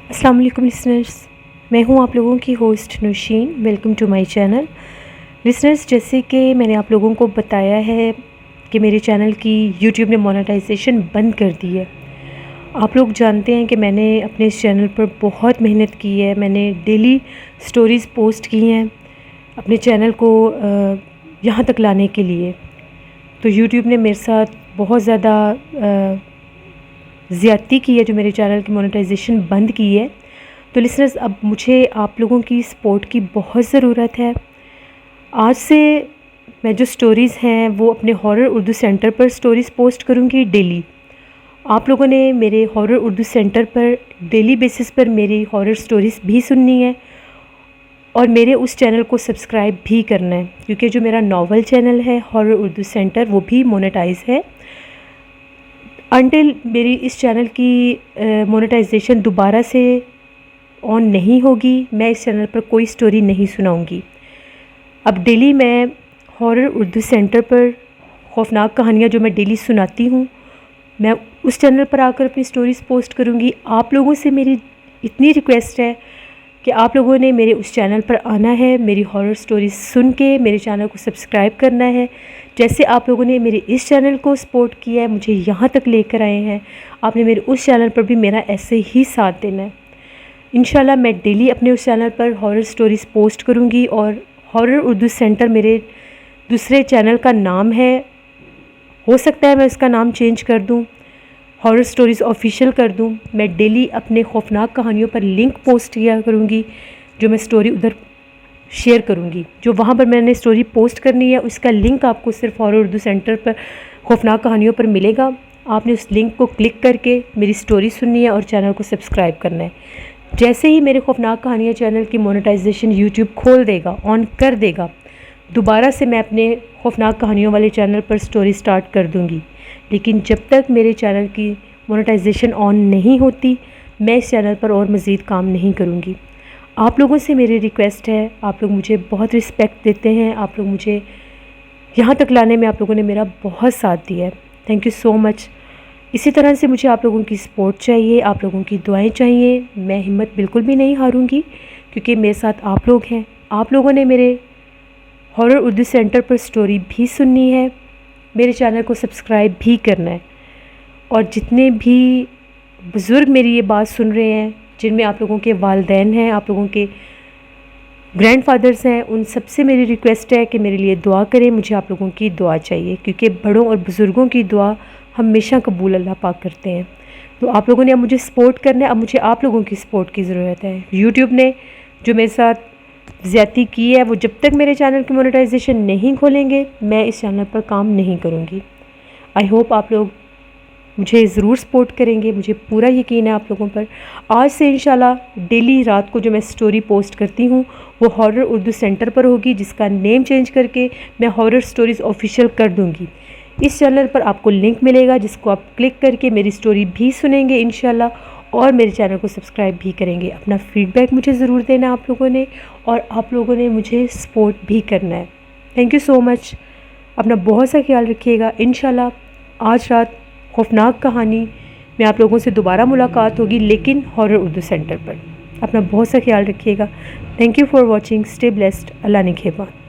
السلام علیکم لسنرز، میں ہوں آپ لوگوں کی host Nausheen. Welcome to my channel listeners. جیسے کہ میں نے آپ لوگوں کو بتایا ہے کہ میرے چینل کی یوٹیوب نے مونیٹائزیشن بند کر دی ہے۔ آپ لوگ جانتے ہیں کہ میں نے اپنے اس چینل پر بہت محنت کی ہے، میں نے ڈیلی سٹوریز پوسٹ کی ہیں اپنے چینل کو یہاں تک لانے کے لیے۔ تو یوٹیوب نے میرے ساتھ بہت زیادہ زیادتی کی ہے، جو میرے چینل کی مونیٹائزیشن بند کی ہے۔ تو لسنرز، اب مجھے آپ لوگوں کی سپورٹ کی بہت ضرورت ہے۔ آج سے میں جو سٹوریز ہیں وہ اپنے ہارر اردو سینٹر پر سٹوریز پوسٹ کروں گی ڈیلی۔ آپ لوگوں نے میرے ہارر اردو سینٹر پر ڈیلی بیسس پر میری ہارر سٹوریز بھی سننی ہے اور میرے اس چینل کو سبسکرائب بھی کرنا ہے، کیونکہ جو میرا ناول چینل ہے ہارر اردو سینٹر وہ بھی مونیٹائز ہے۔ انٹل میری اس چینل کی مونیٹائزیشن دوبارہ سے آن نہیں ہوگی، میں اس چینل پر کوئی سٹوری نہیں سناؤں گی۔ اب ڈیلی میں ہارر اردو سینٹر پر خوفناک کہانیاں جو میں ڈیلی سناتی ہوں، میں اس چینل پر آ کر اپنی سٹوریز پوسٹ کروں گی۔ آپ لوگوں سے میری اتنی ریکویسٹ ہے کہ آپ لوگوں نے میرے اس چینل پر آنا ہے، میری ہارر سٹوریز سن کے میرے چینل کو سبسکرائب کرنا ہے۔ جیسے آپ لوگوں نے میرے اس چینل کو سپورٹ کیا ہے، مجھے یہاں تک لے کر آئے ہیں، آپ نے میرے اس چینل پر بھی میرا ایسے ہی ساتھ دینا ہے۔ انشاءاللہ میں ڈیلی اپنے اس چینل پر ہارر سٹوریز پوسٹ کروں گی، اور ہارر اردو سینٹر میرے دوسرے چینل کا نام ہے، ہو سکتا ہے میں اس کا نام چینج کر دوں، ہارر سٹوریز آفیشیل کر دوں۔ میں ڈیلی اپنے خوفناک کہانیوں پر لنک پوسٹ کیا کروں گی، جو میں سٹوری ادھر شیئر کروں گی۔ جو وہاں پر میں نے سٹوری پوسٹ کرنی ہے اس کا لنک آپ کو صرف ہارر اردو سینٹر پر خوفناک کہانیوں پر ملے گا۔ آپ نے اس لنک کو کلک کر کے میری سٹوری سننی ہے اور چینل کو سبسکرائب کرنا ہے۔ جیسے ہی میرے خوفناک کہانیاں چینل کی مونیٹائزیشن یوٹیوب کھول دے گا، آن کر دے گا، دوبارہ سے میں اپنے خوفناک کہانیوں والے چینل پر سٹوری سٹارٹ کر دوں گی۔ لیکن جب تک میرے چینل کی مونیٹائزیشن آن نہیں ہوتی، میں اس چینل پر اور مزید کام نہیں کروں گی۔ آپ لوگوں سے میری ریکویسٹ ہے، آپ لوگ مجھے بہت رسپیکٹ دیتے ہیں، آپ لوگ مجھے یہاں تک لانے میں آپ لوگوں نے میرا بہت ساتھ دیا ہے، تھینک یو سو مچ۔ اسی طرح سے مجھے آپ لوگوں کی سپورٹ چاہیے، آپ لوگوں کی دعائیں چاہیے۔ میں ہمت بالکل بھی نہیں ہاروں گی، کیونکہ میرے ساتھ آپ لوگ ہیں۔ آپ لوگوں نے میرے ہارر اردو سینٹر پر سٹوری بھی سننی ہے، میرے چینل کو سبسکرائب بھی کرنا ہے، اور جتنے بھی بزرگ میری یہ بات سن رہے ہیں، جن میں آپ لوگوں کے والدین ہیں، آپ لوگوں کے گرینڈ فادرز ہیں، ان سب سے میری ریکویسٹ ہے کہ میرے لیے دعا کریں۔ مجھے آپ لوگوں کی دعا چاہیے، کیونکہ بڑوں اور بزرگوں کی دعا ہمیشہ قبول اللہ پاک کرتے ہیں۔ تو آپ لوگوں نے اب مجھے سپورٹ کرنا ہے، اب مجھے آپ لوگوں کی سپورٹ کی ضرورت ہے۔ یوٹیوب نے جو میرے ساتھ زیادتی کی ہے، وہ جب تک میرے چینل کی مونیٹائزیشن نہیں کھولیں گے، میں اس چینل پر کام نہیں کروں گی۔ آئی ہوپ آپ لوگ مجھے ضرور سپورٹ کریں گے، مجھے پورا یقین ہے آپ لوگوں پر۔ آج سے انشاءاللہ ڈیلی رات کو جو میں سٹوری پوسٹ کرتی ہوں وہ ہارر اردو سینٹر پر ہوگی، جس کا نیم چینج کر کے میں ہارر سٹوریز آفیشیل کر دوں گی۔ اس چینل پر آپ کو لنک ملے گا، جس کو آپ کلک کر کے میری سٹوری بھی سنیں گے انشاءاللہ، اور میرے چینل کو سبسکرائب بھی کریں گے۔ اپنا فیڈ بیک مجھے ضرور دینا آپ لوگوں نے، اور آپ لوگوں نے مجھے سپورٹ بھی کرنا ہے۔ تھینک یو سو مچ۔ اپنا بہت سا خیال رکھیے گا۔ انشاءاللہ آج رات خوفناک کہانی میں آپ لوگوں سے دوبارہ ملاقات ہوگی، لیکن ہارر اردو سینٹر پر۔ اپنا بہت سا خیال رکھیے گا۔ Thank you for watching, stay blessed, اللہ نگہبان۔